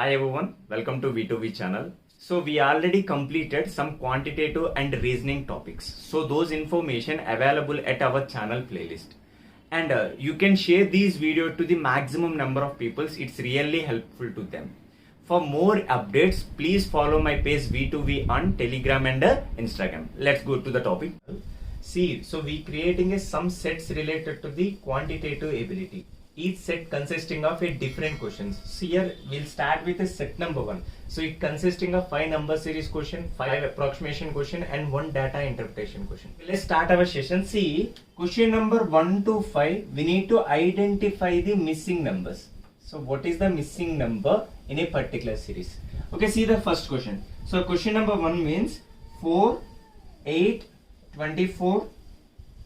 Hi everyone, welcome to V2V channel. So we already completed some quantitative and reasoning topics. So those information available at our channel playlist. And you can share these video to the maximum number of people. It's really helpful to them. For more updates, please follow my page V2V on Telegram and Instagram. Let's go to the topic. See, so we creating some sets related to the quantitative ability. Each set consisting of a different questions. So here we'll start with a set number 1. So it consisting of 5 number series question, 5 approximation question and 1 data interpretation question. Let's start our session. See, question number 1 to 5, we need to identify the missing numbers. So what is the missing number in a particular series? Okay, see the first question. So question number 1 means 4, 8, 24,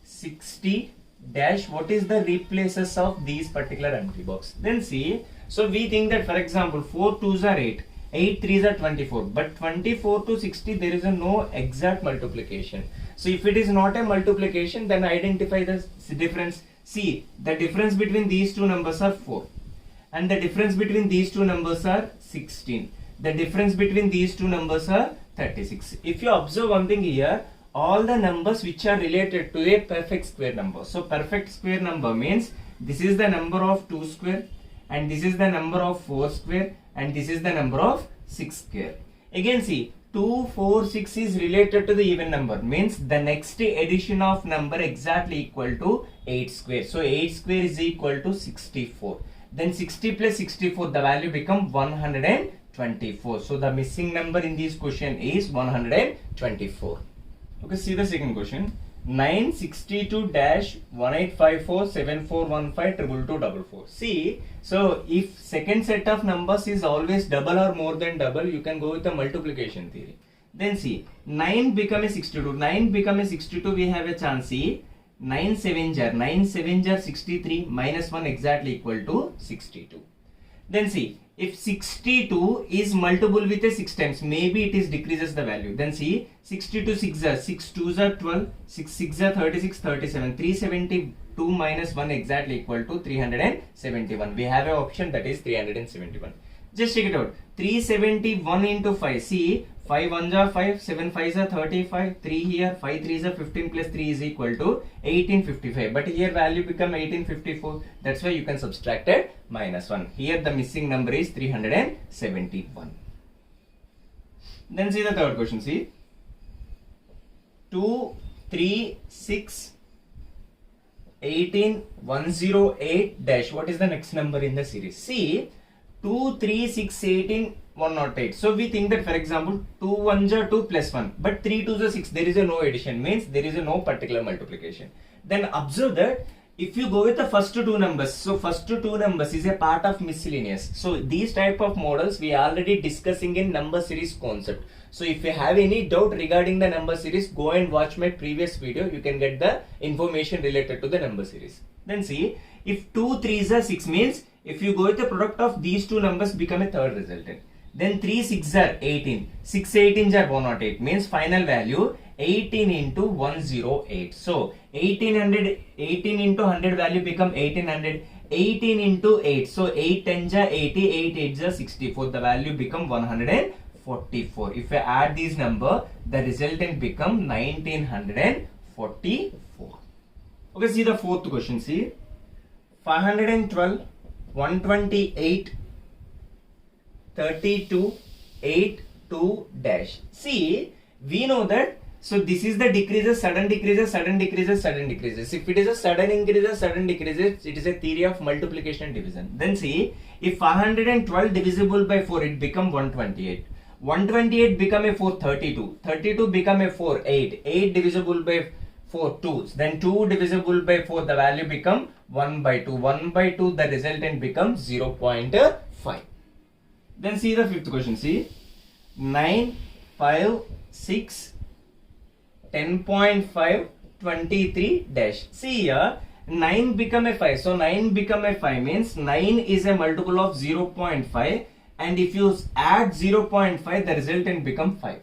60, dash, what is the replaces of these particular entry box. Then see, so we think that for example 4 2s are 8, 8 3s are 24, but 24 to 60 there is a no exact multiplication. So if it is not a multiplication, then identify the difference. See, the difference between these two numbers are 4 and the difference between these two numbers are 16. The difference between these two numbers are 36. If you observe one thing here, all the numbers which are related to a perfect square number. So perfect square number means this is the number of 2 square and this is the number of 4 square and this is the number of 6 square. Again see, 2, 4, 6 is related to the even number, means the next addition of number exactly equal to 8 square. So 8 square is equal to 64. Then 60 plus 64, the value become 124. So the missing number in this question is 124. Okay, see the second question. 962-1854-7415-22244. See, so if second set of numbers is always double or more than double, you can go with the multiplication theory. Then see, 9 become a 62. 9 become a 62, we have a chance. See, 9 7 jar 63 minus 1 exactly equal to 62. Then see, if 62 is multiple with a 6 times, maybe it is decreases the value. Then see, 62 6 are 6 2s are 12, 6 6 are 36, 37. 372 minus 1 exactly equal to 371. We have an option that is 371. Just check it out. 371 into 5. See, 5 1s are 5, 7 5s are 35, 3 here, 5 3s are 15 plus 3 is equal to 1855. But here value become 1854. That's why you can subtract it minus 1. Here the missing number is 371. Then see the third question. See, 2, 3, 6, 18, 108 dash. What is the next number in the series? See, 2, 3, 6, 18, 108. So we think that for example 2 1s are 2 plus 1, but 3 2s are 6. There is a no addition, means there is a no particular multiplication. Then observe that if you go with the first two numbers, so first two numbers is a part of miscellaneous. So these type of models we are already discussing in number series concept. So if you have any doubt regarding the number series, go and watch my previous video. You can get the information related to the number series. Then see, if 2 3s are 6 means if you go with the product of these two numbers become a third resultant. Then 3 6 are 18, 6 18s are 108, means final value 18 into 108. So 18 into 100 value become 1800. 18 into 8, so 8 10s are 80, 8 8s are 64. The value become 144. If I add these number, the resultant become 1944. Okay, see the fourth question. See, 512, 128, 32, 8, 2 dash. See, we know that, so this is the decreases, sudden decreases, sudden decreases, sudden decreases. If it is a sudden increases, sudden decreases, it is a theory of multiplication and division. Then see, if 512 divisible by 4, it become 128. 128 become a 4, 32. 32 become a 4, 8. 8 divisible by 4, 2. Then 2 divisible by 4, the value become 1 by 2. 1 by 2, the resultant becomes 0.5. Then see the fifth question. See, 9, 5, 6, 10.5, 23 dash. See here, 9 become a 5. So 9 become a 5 means 9 is a multiple of 0.5. And if you add 0.5, the resultant become 5.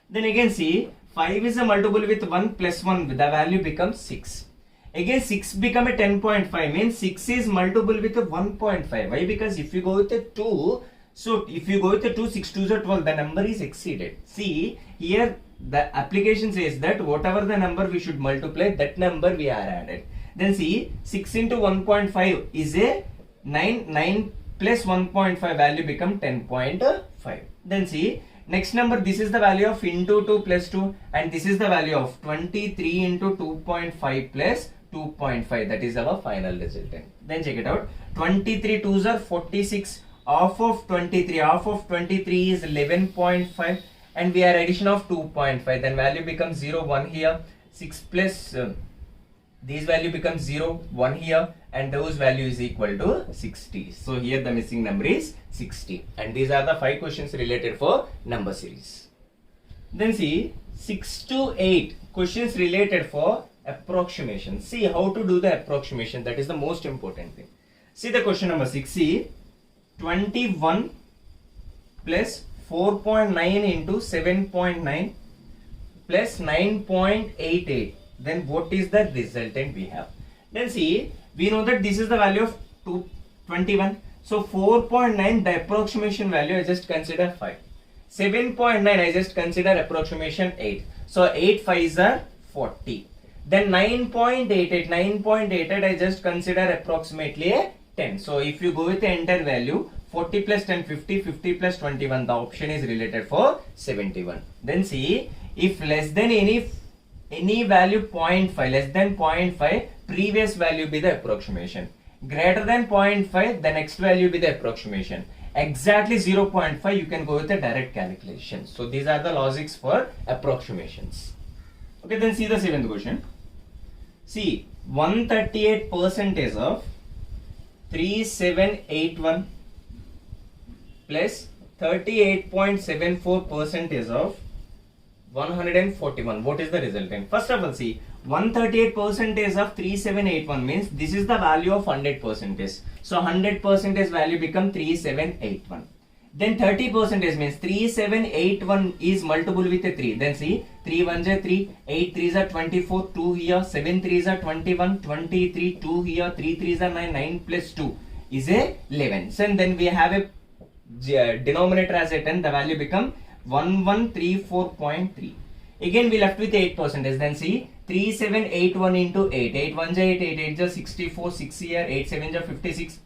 Then again see, 5 is a multiple with 1 plus 1, the value becomes 6. Again 6 become a 10.5 means 6 is multiple with a 1.5. Why? Because if you go with a 2, So if you go with the 2, 6 2s are 12, the number is exceeded. See here the application says that whatever the number we should multiply, that number we are added. Then see 6 into 1.5 is a 9 plus 1.5 value become 10.5. Then see next number, this is the value of into 2 plus 2 and this is the value of 23 into 2.5 plus 2.5, that is our final resultant. Then check it out. 23 2s are 46. Half of 23 is 11.5 and we are addition of 2.5, then value becomes 0 1 here. 6 plus these value becomes 0 1 here and those value is equal to 60. So here the missing number is 60 and these are the 5 questions related for number series. Then see 6 to 8 questions related for approximation. See how to do the approximation, that is the most important thing. See the question number 6. See 21 plus 4.9 into 7.9 plus 9.88. Then what is the resultant we have? Then see, we know that this is the value of 21. So 4.9, the approximation value I just consider 5. 7.9 I just consider approximation 8. So 8 5s are 40. Then 9.88 I just consider approximately a 10. So if you go with the entire value, 40 plus 10 50, 50 plus 21, the option is related for 71. Then see, if less than any value 0.5, less than 0.5, previous value be the approximation. Greater than 0.5, the next value be the approximation. Exactly 0.5, you can go with a direct calculation. So these are the logics for approximations. Okay, then see the 7th question. See, 138% of 3781 plus 38.74% of 141. What is the resultant? First of all, see 138% of 3781 means this is the value of 100%. So 100% value become 3781. Then 30% means 3781 is multiple with a 3. Then see 3 1s are 3, 8 3s are 24, 2 here, 7 3s are 21, 23, 2 here, 3 3s are 9, 9 plus 2 is a 11. So and then we have a denominator as a 10, the value become 1134.3. Again we left with 8%. Then see 3781 into 8, 8 1s are 8, 8 8s are 64, 6 here, 8 7s are 56.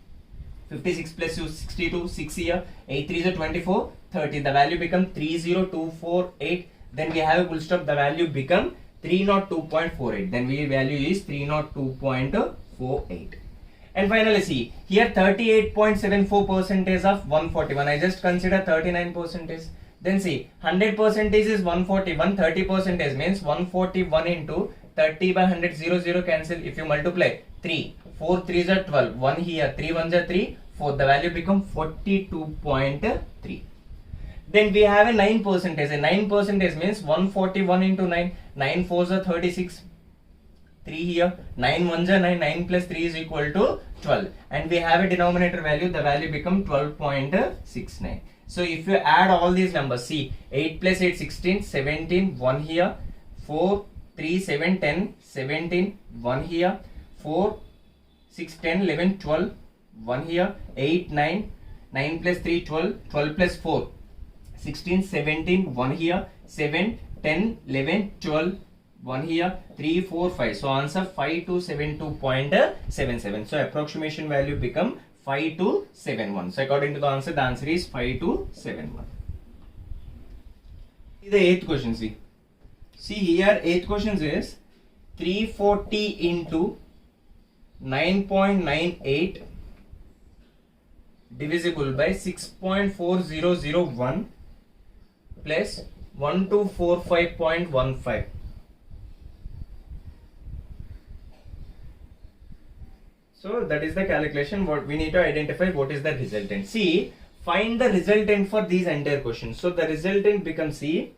56 plus 62, 6 here, 8 3s are 24, 30. The value become 30248. Then we have a full stop. The value become 302.48. Then we value is 302.48. And finally see here 38.74% of 141. I just consider 39%. Then see 100% is 141. 30% means 141 into 30 by 100, 0 cancel. If you multiply 3, 4 3s are 12, 1 here, 3 1s are 3, 4, the value become 42.3. Then we have a 9%. A 9% means 141 into 9, 9 4s are 36, 3 here, 9 1s are 9, 9 plus 3 is equal to 12. And we have a denominator value, the value become 12.69. So if you add all these numbers, see 8 plus 8, 16, 17, 1 here, 4, 3, 7, 10, 17, 1 here, 4, 6, 10, 11, 12, 1 here, 8, 9, 9 plus 3, 12, 12 plus 4, 16, 17, 1 here, 7, 10, 11, 12, 1 here, 3, 4, 5. So answer 5272.77. So approximation value become 5271. So according to the answer is 5271. The 8th question, see here 8th question is 340 into 9.98 divisible by 6.4001 plus 1245.15. So that is the calculation. What we need to identify, what is the resultant. See, find the resultant for these entire questions. So the resultant becomes see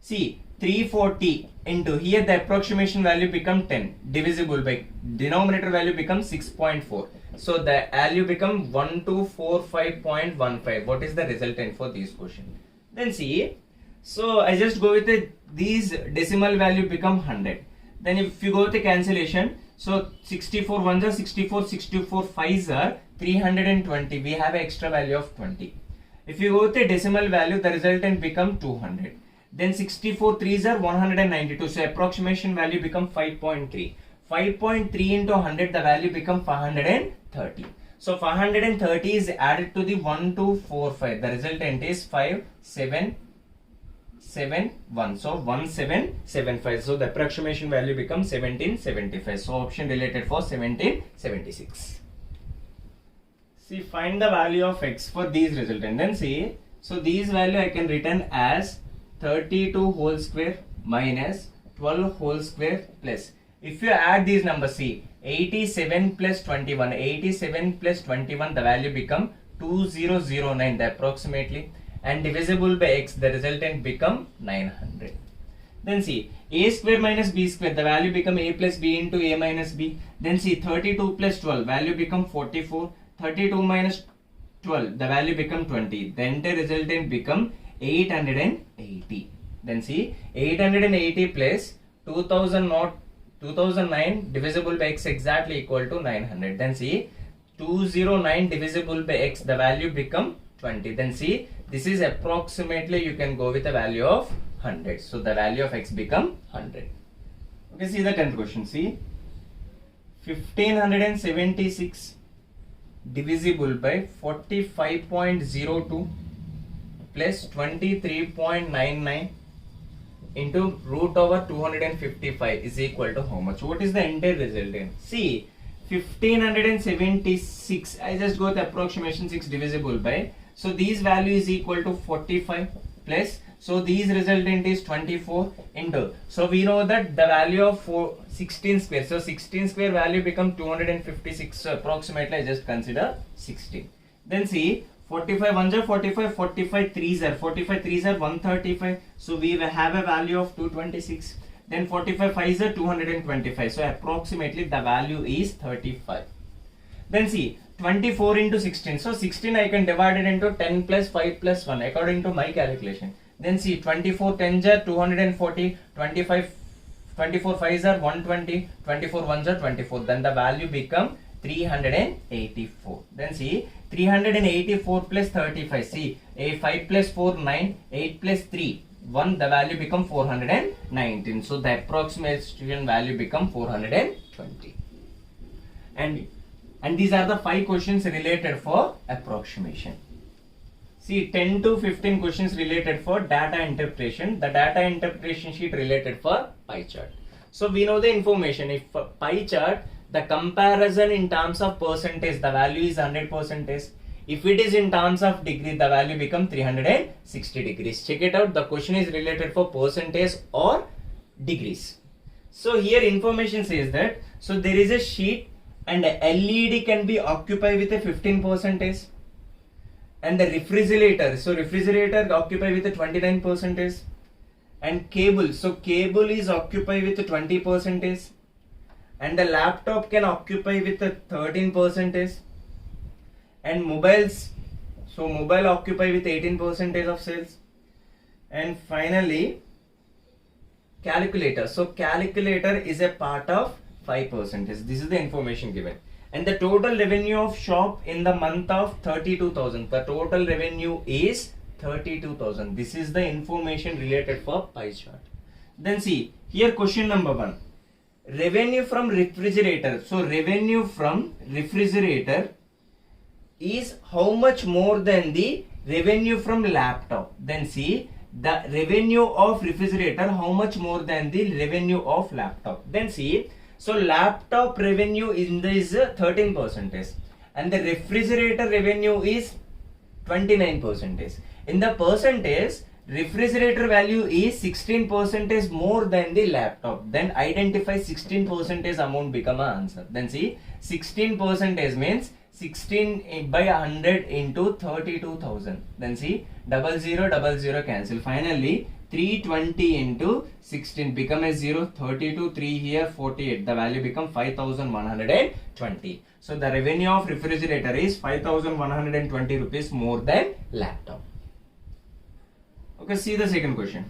340 into here the approximation value become 10 divisible by denominator value becomes 6.4. So the value become 1245.15. What is the resultant for this question? Then see, so I just go with these decimal value become 100. Then if you go with the cancellation, So 64 ones are 64, 64 fives are 320. We have an extra value of 20. If you go with a decimal value, the resultant become 200. Then 64 threes are 192. So approximation value become 5.3. 5.3 into 100, the value become 530. So 530 is added to the 1245. The resultant is 5771. So 1775. So the approximation value becomes 1775. So option related for 1776. See, find the value of x for these resultant. Then see, so these value I can written as 32 whole square minus 12 whole square plus. If you add these numbers, see, 87 plus 21, 87 plus 21, the value become 2009, the approximately, and divisible by x, the resultant become 900. Then see, a square minus b square, the value become a plus b into a minus b. Then see, 32 plus 12, value become 44. 32 minus 12, the value become 20. Then the resultant become 880. Then see, 880 plus 2009 divisible by x exactly equal to 900. Then see, 209 divisible by x, the value become 20. Then see, this is approximately, you can go with a value of 100. So the value of x become 100. Okay, see the 10th question. See, 1576 divisible by 45.02 plus 23.99 into root over 255 is equal to how much? What is the entire resultant? See, 1576, I just go with approximation 6 divisible by, so these value is equal to 45 plus, so these resultant is 24 into, so we know that the value of 16 square, so 16 square value become 256, so approximately I just consider 16. Then see, 45 ones are 45, 45 threes are 135, so we have a value of 226. Then 45 fives are 225, so approximately the value is 35. Then see, 24 into 16, so 16 I can divide it into 10 plus 5 plus 1 according to my calculation. Then see, 24 tens are 240, 24 fives are 120, 24 ones are 24. Then the value become 384. Then see, 384 plus 35. See, a 5 plus 4, 9, 8 plus 3, 1. The value become 419. So the approximation value become 420. And these are the 5 questions related for approximation. See, 10 to 15 questions related for data interpretation. The data interpretation sheet related for pie chart. So we know the information. If pie chart, the comparison in terms of percentage, the value is 100%. If it is in terms of degree, the value become 360 degrees. Check it out. The question is related for percentage or degrees. So here information says that, so there is a sheet and a LED can be occupied with a 15%. And the refrigerator, so refrigerator occupied with a 29%. And cable, so cable is occupied with a 20%. And the laptop can occupy with a 13%. And mobiles, so mobile occupy with 18% of sales. And finally, calculator, so calculator is a part of 5%. This is the information given. And the total revenue of shop in the month of 32,000. The total revenue is 32,000. This is the information related for pie chart. Then see, here question number 1. Revenue from refrigerator. So revenue from refrigerator is how much more than the revenue from laptop. Then see, the revenue of refrigerator how much more than the revenue of laptop. Then see, so laptop revenue in this 13% and the refrigerator revenue is 29%. In the percentage, refrigerator value is 16% more than the laptop. Then identify 16% amount become an answer. Then see, 16% means 16 by 100 into 32,000. Then see, 0000 cancel. Finally, 320 into 16 become a 0. 32, 3 here, 48. The value become 5,120. So the revenue of refrigerator is 5,120 rupees more than laptop. Okay, see the second question.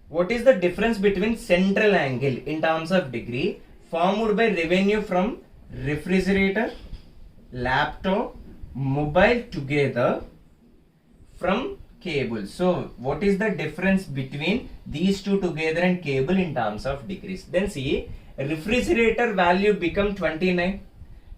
What is the difference between central angle in terms of degree formed by revenue from refrigerator, laptop, mobile together from cable. So what is the difference between these two together and cable in terms of degrees? Then see, refrigerator value become 29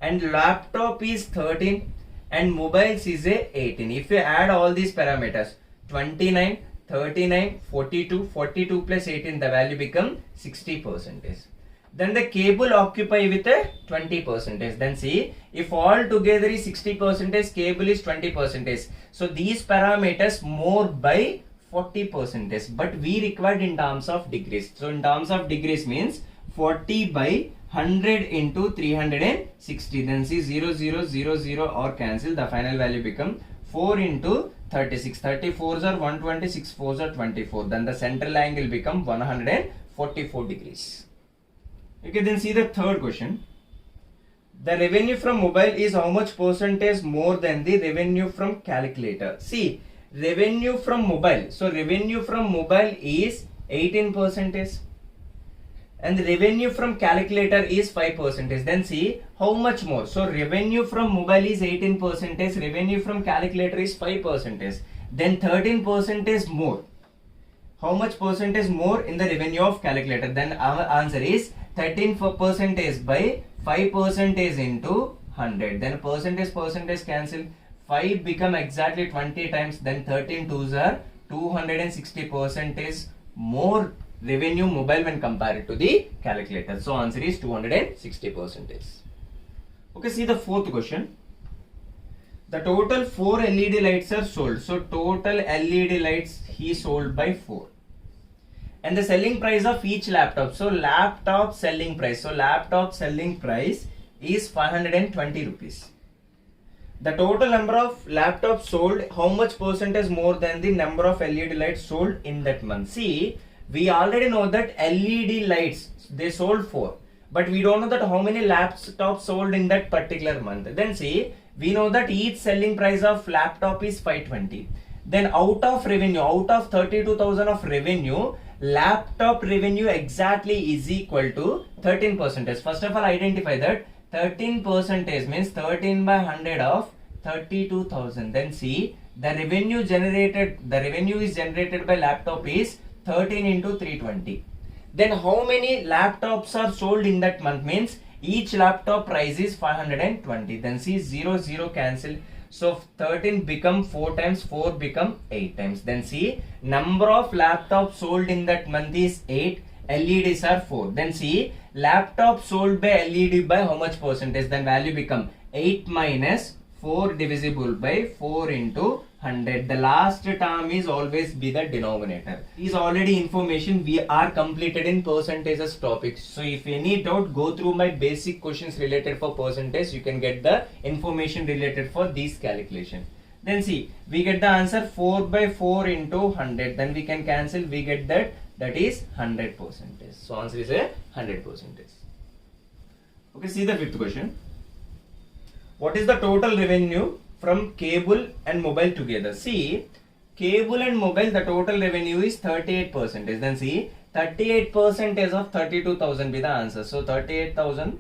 and laptop is 13 and mobiles is a 18. If you add all these parameters, 29, 39, 42, 42 plus 18, the value become 60%. Then the cable occupy with a 20%. Then see, if all together is 60%, cable is 20%. So these parameters more by 40%, but we required in terms of degrees. So in terms of degrees means 40 by 100 into 360. Then see 0, 0, 0, 0 or cancel. The final value become 4 into 36. 34s are 120, 6 4s are 24. Then the central angle become 144 degrees. Okay, then see the third question. The revenue from mobile is how much percentage more than the revenue from calculator? See, revenue from mobile. So revenue from mobile is 18%. And the revenue from calculator is 5%. Then see how much more. So revenue from mobile is 18%. Revenue from calculator is 5%. Then 13% more. How much percentage more in the revenue of calculator? Then our answer is 13% by 5% into 100. Then percentage cancel. 5 become exactly 20 times. Then 13 twos are 260% more revenue mobile when compared to the calculator. So answer is 260%. Okay, see the fourth question. The total 4 LED lights are sold. So total LED lights he sold by 4. And the selling price of each laptop. So laptop selling price. So laptop selling price is 520 rupees. The total number of laptops sold, how much percentage more than the number of LED lights sold in that month? See, we already know that LED lights, they sold 4. But we don't know that how many laptops sold in that particular month. Then see, we know that each selling price of laptop is 520. Then out of revenue, out of 32,000 of revenue, laptop revenue exactly is equal to 13%. First of all, identify that 13% means 13 by 100 of 32,000. Then see, the revenue is generated by laptop is 13 into 320. Then how many laptops are sold in that month means each laptop price is 520. Then see 0, 0 cancel. So 13 become 4 times, 4 become 8 times. Then see, number of laptops sold in that month is 8. LEDs are 4. Then see, laptop sold by LED by how much percentage? Then value become 8 minus 4 divisible by 4 into 100. The last term is always be the denominator. Is already information we are completed in percentages topics. So if any doubt, go through my basic questions related for percentage. You can get the information related for this calculation. Then see, we get the answer 4 by 4 into 100. Then we can cancel. We get that is 100%. So answer is a 100%. Okay, see the fifth question. What is the total revenue from cable and mobile together? See, cable and mobile, the total revenue is 38%. Then see, 38% of 32,000 be the answer. So 38%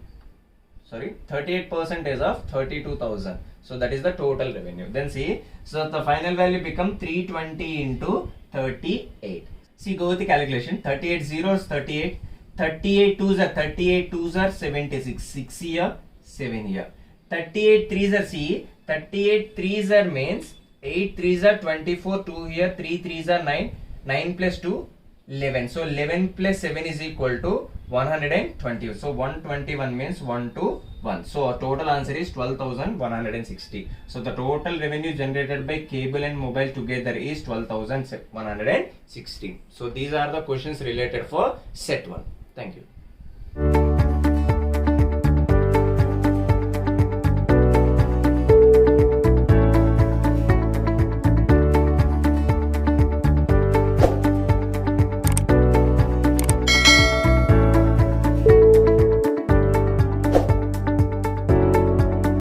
of 32,000. So that is the total revenue. Then see, so the final value become 320 into 38. See, go with the calculation. 38 zeros 38. 38 twos are 38 twos are 76. 6 here, 7 here. 38 threes are see. 38 threes are means 8 threes are 24, 2 here, 3 threes are 9, 9 plus 2, 11. So 11 plus 7 is equal to 120. So 121 means 1 to 1. So our total answer is 12,160. So the total revenue generated by cable and mobile together is 12,160. So these are the questions related for set 1. Thank you.